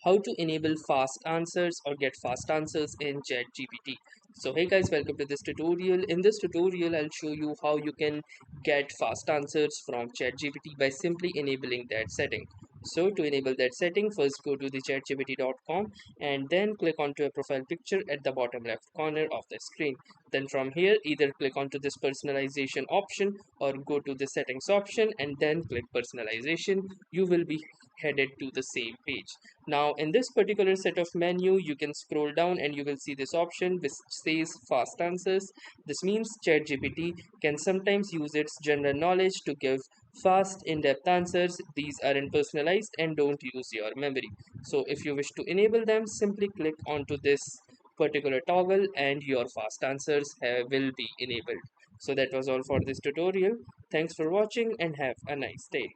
how to enable fast answers or get fast answers in ChatGPT. So hey guys, welcome to this tutorial. In this tutorial, I'll show you how you can get fast answers from ChatGPT by simply enabling that setting. So to enable that setting, first go to the chatgpt.com and then click onto a profile picture at the bottom left corner of the screen. Then from here, either click onto this personalization option or go to the settings option and then click personalization. You will be headed to the same page. Now in this particular set of menu, you can scroll down and you will see this option which says fast answers. This means ChatGPT can sometimes use its general knowledge to give fast in-depth answers. These aren't personalized and don't use your memory. So if you wish to enable them, simply click onto this particular toggle and your fast answers will be enabled. So that was all for this tutorial. Thanks for watching and have a nice day.